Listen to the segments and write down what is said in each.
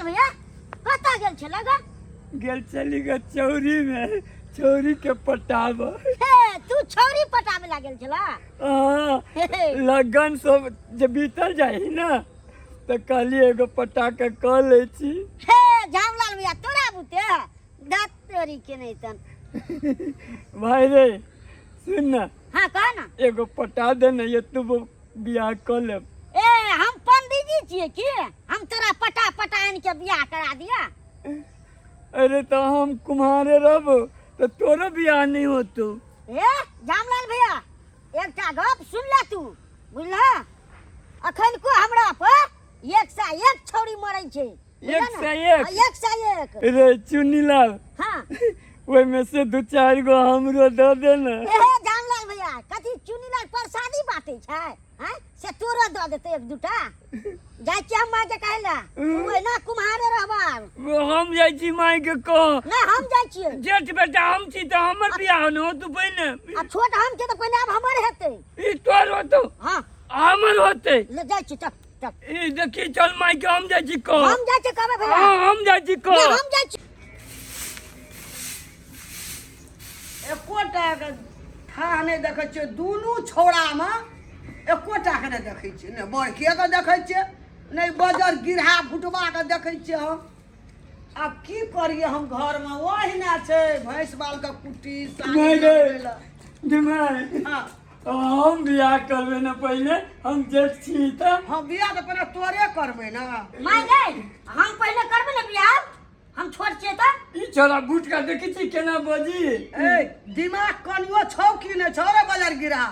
जामलाल भैया कता गेल छला ग गेल चली ग चौरी में चौरी के पटाब हे तू छौरी पटाबे ला गेल छला लगन सब जब बीतल जाए ना तो कहली एगो पटा के कह ले छी हे जामलाल भैया तोरा बुते दात तोरी के नहीं तन भाई रे सुन ना हां कह ना एगो पटा दे ना ये तू बियाह कर ले ए हम पंडित जी छिए की हम तोरा पटा पटान के बियाह करा दिया अरे तो हम कुम्हारे रब तो तोरो बियाह नहीं हो तू ए जामलाल भैया एकटा गप सुन ले तू बुझला अखन को हमरा पर एक से एक छौरी मरै छै एक से एक रे चुनीलाल हां ओइ में से दो चार गो हमरो दे दे ना ए जामलाल भैया कथि चुनीलाल प्रसादी बाटे छै हैं से तोरा दे देते एक दुटा जाय छी हम माय के कहला ओइ ना कुम्हारे रहबा हम जाय छी माय के कह ना हम जाय छी जेठ बेटा हम छी तो हमर बियाह न हो तू पहले आ छोट हम के तो पहले अब हमर हेतै ई तोर होतो हां हमर होतै ले जाय छी तब ई देखी चल माय के हम जाय छी कह हम जाय छी कहबे भैया हां हम जाय छी कह हम जाय छी एकोटा के था नहीं देखे छे दुनू छौड़ा में एकोटा के नहीं देखे छे ने बड़के के देखे छे नहीं बजर गिरहा फुटबा के देखे छे हम अब की करिए हम घर में वही ना छे भैंस बाल के कुट्टी नहीं रे दिमाग हां हम बियाह करबे ना पहले हम जेठ छी त हम बियाह तो पहले तोरे करबे ना माय नहीं हम पहले करबे ना बियाह हम छोट छिए त ई छोरा बूट का देखी छी केना बजी ए दिमाग कनियो छौ की ने छोरे बजर गिरहा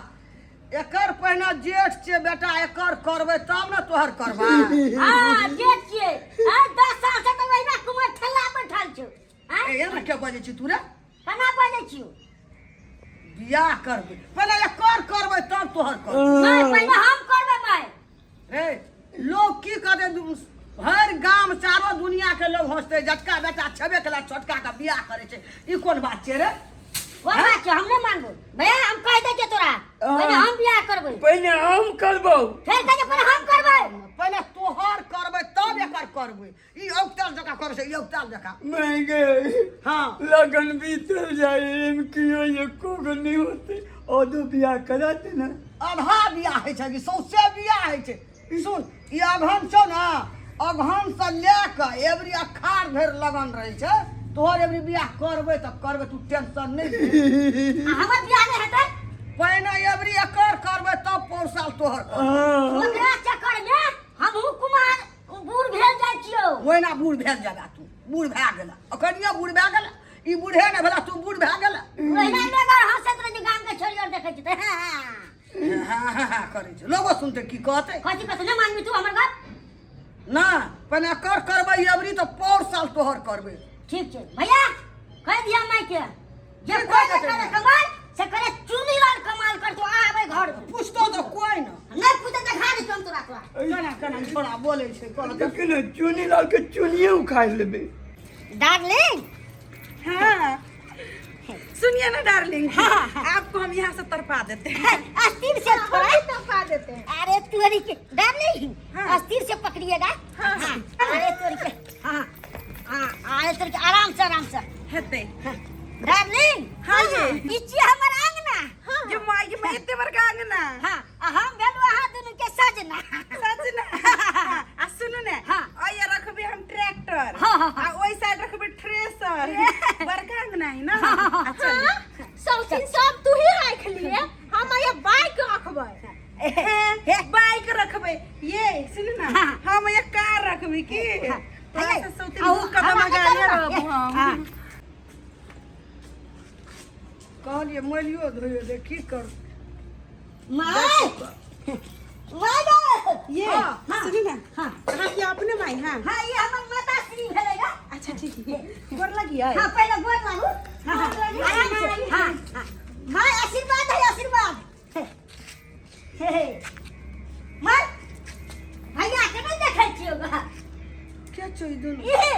एकर पहिने जेठ छे बेटा एकर करबे तब ना तोहर करबा हां जेठ छिए आ 10 साल से तो वही ना कुमार ठल्ला बैठल छ हैं ए एना के बजे छी तू रे केना बजै छियो बियाह करबे पहले एकर करबे तब तोहर कर नहीं पहले हम करबे माय ए लोग की करे हर गांव चारो दुनिया के लोग हंसते जटका बेटा छबे कला छोटका का बियाह करे छे ई कोन बात छे रे कोन बात छ हम नहीं मानबो भैया हम कह दे के तोरा पहले हम बियाह करबे पहले हम करबो फिर कहे पहले हम करबे पहले तोहर करबे तब एकर करबे ई औकताल जका करे छे ई औकताल जका मैं गए हां लगन बीतल जाए एम कियो एको गो नहीं होते ओदो बियाह कराते ना आधा बियाह है छे कि सौसे बियाह है छे ई सुन ई अघन छौ ना अघन से लेके एवरी अखाड़ भर लगन रहे छे तोहर एवरी बियाह करबे त करबे तू टेंशन नहीं ले हमर बियाह नहीं हेतै पहले एवरी एकर करबे तब पौर साल तोहर ओकरा चक्कर में हम कुमार बूढ़ भेल जाय छियो ओइना बूढ़ भेल जगा तू बूढ़ भए गेला अखनिया बूढ़ भए गेला ई बूढ़े ने भेला तू बूढ़ भए गेला ओहिना लेगर हंसत रह गांव के छोरी और देखै छी त हां करे छे लोगो सुनते की कहते कथि कहत न मानबी तू हमर गप ना पहले कर करबे एवरी तो पौर साल तोहर करबे ठीक छै भैया कह दिया माय के जे कोई न करे कमाल से करे चुनीलाल कमाल कर तो आबे घर में पूछतो तो कोई ना नहीं पूछे देखा दे तुम तोरा केना केना छोड़ा बोले छे कहत लेकिन चुनीलाल के चुनिए उखाड़ लेबे डार्लिंग हाँ सुनिए ना डार्लिंग आपको हम यहाँ से तरपा देते हैं अस्थिर से थोड़ा तरपा देते हैं अरे तोरी के डार्लिंग अस्थिर से पकड़िएगा हां अरे तोरी के हां अरे तोरी के आराम से हेते डार्लिंग हाँ ये इची हमर आंगना जो माई में इतने बड़का आंगना हां हम भेलु हां दुनु के सजना आ सुनो ने हाँ। ओय रखबे हम ट्रैक्टर हाँ, हाँ, आ ओय साइड रखबे थ्रेसर बड़का आंगना है ना अच्छा सब सब तू ही रख लिए हम ये बाइक रखबै बाइक रखबे ये सुनो ना हाँ। हम ये कार रखबे की तो अरे, ऐसे सौती मुंह कदम गाले रहबो हम कहलिए मलियो धोयो दे की कर माय ये हाँ। सुनो ना हाँ। हाँ ये अपने भाई हाँ हां ये हमर माता श्री भेलेगा अच्छा ठीक है गोर लगी है हां पहले गोर लागू हां आराम से हां माय आशीर्वाद है आशीर्वाद हे माय भैया के नहीं देखै छियो गा के छै दुनु ये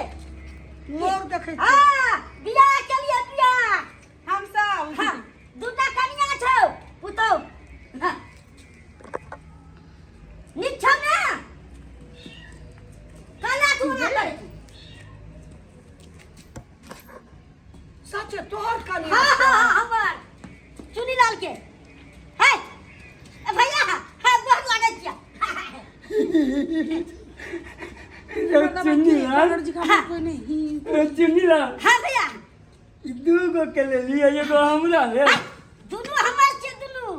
मोर देखे छै हां बियाह चलिए बियाह हम सब हां दूटा कन्या छौ पुतौ हां निछौ ना कला तू ना करे अच्छे तोहर कनी हाँ हाँ हाँ हमार चुनी लाल के है भैया हाँ बहुत लागत क्या चुन्नी लाल एलर्जी का कोई नहीं चुन्नी लाल हाँ भैया दू गो के ले लिया एगो हमरा ले दोनों हमार छे दोनों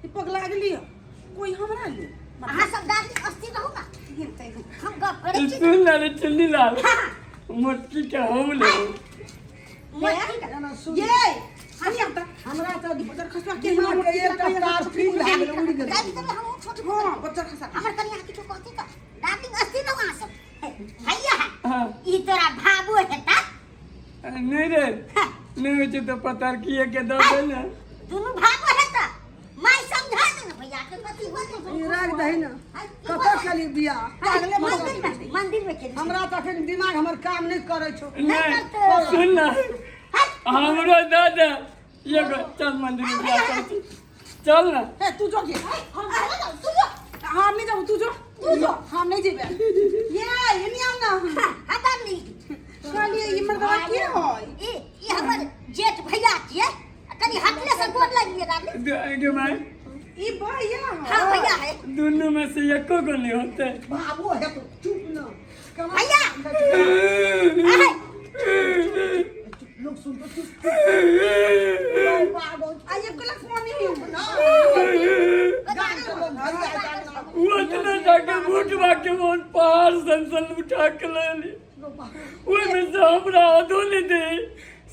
दीपक लागली कोई हमरा ले अहाँ सब दादी अस्ती रहू ना हम गप करे छी सुन ना रे चुन्नी लाल मोटकी के हम ले ये हमरा तो बच्चा खसवा के मार के एकटा तार फील भए गेल उड़ गेल दादी तब हम छोट हां बच्चा खसा हमर कन्या की तो कहती का दादी अस्ती ना वहां सब भैया हाँ ई तोरा भाबो हेता नहीं रे नहीं मुझे तो पता किए के दो दे ना दोनों भाबो हेता मैं समझा दे ना भैया के कथि हो ई राख दही ना कतौ चली बिया पागले मंदिर में चली हमरा त अखन दिमाग हमर काम नहीं करे छौ नहीं सुन ना हमरो दादा एगो चल मंदिर में जा चल ना ए तू जो के हम नहीं जाऊ तू जो हम नहीं जेबे ये नहीं आऊ ना हटा ली कहलिए ई मर्दवा के होय ई हमर जेठ भैया छिए कनी हटले से गोद लगिए दादी के माय ई भैया हां भैया है दोनों में से एको को नहीं होते बाबू है तो चुप ना भैया लोग सुन तो चुप बाबू आइए क्लास मनी वो इतना जाके उठवा के वो पहाड़ संसल उठा के ले ली वो में से हमरा अधोले दे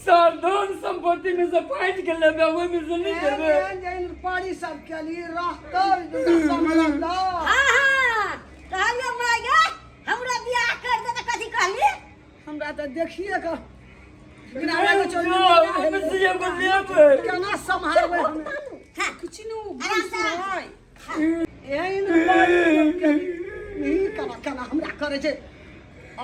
साधन संपत्ति में से फाइट के ले वो में से नहीं देवे जैन पानी सब के लिए रास्ता समझदा हां हां कहलियो माया हमरा बियाह कर दे त कथि कहली हमरा त देखिए का ये बलिया पे केना संभालबै हम हां कुछ नु आराम से एहन नहीं केना हमरा करे छै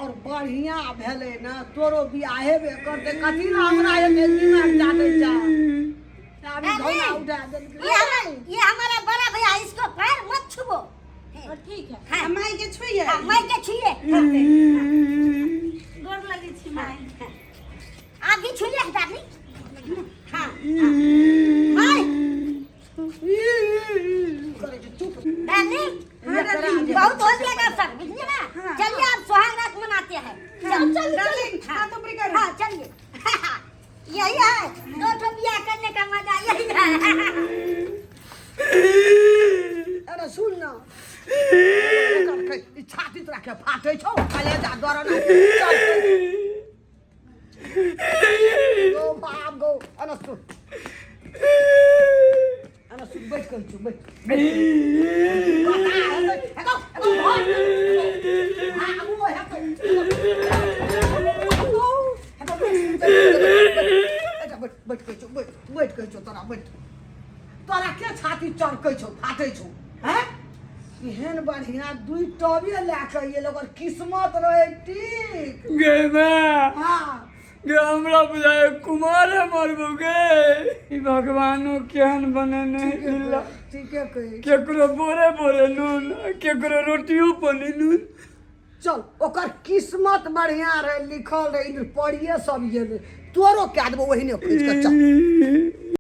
और बढ़िया भेले ना तोरो बियाहे बे करते कथि ना हमरा ये दिमाग जाते जा अभी घोड़ा उठा दे ये हमारा बड़ा भैया इसको पैर मत छुओ ठीक है हाँ। माई के छुइए हां मैं के छुए गोर लगी छी माई आप भी छुइए दादी हां माय करे छै चुप दादी बहुत हो गया का सब बुझिए ना चलिए आप सुहाग रात मनाते हैं चलिए हां तो प्रिकर हाँ चलिए यही है दो ठो बियाह करने का मजा यही है अरे सुन ना छाती तोरा के फाटे छौ कलेजा दरन गो बाप गो अनस्तु बैठ कर छु बैठ बैठ कर छु तोरा बैठ तोरा के छाती चरकै छौ फाटे छौ हैं एहन बढ़िया दुई टबे लेके ये लोग किस्मत रहे ठीक गे मैं हाँ गे हमरा बुझाए कुमार मरबो गे ई भगवानो केहन बने नहीं दिला ठीके कही केकरो बोरे बोरे नून केकरो रोटियो पनी नून चल ओकर किस्मत बढ़िया रहे लिखल रहे इधर पढ़िए सब ये तोरो क्या देबो वही ने खींच के चल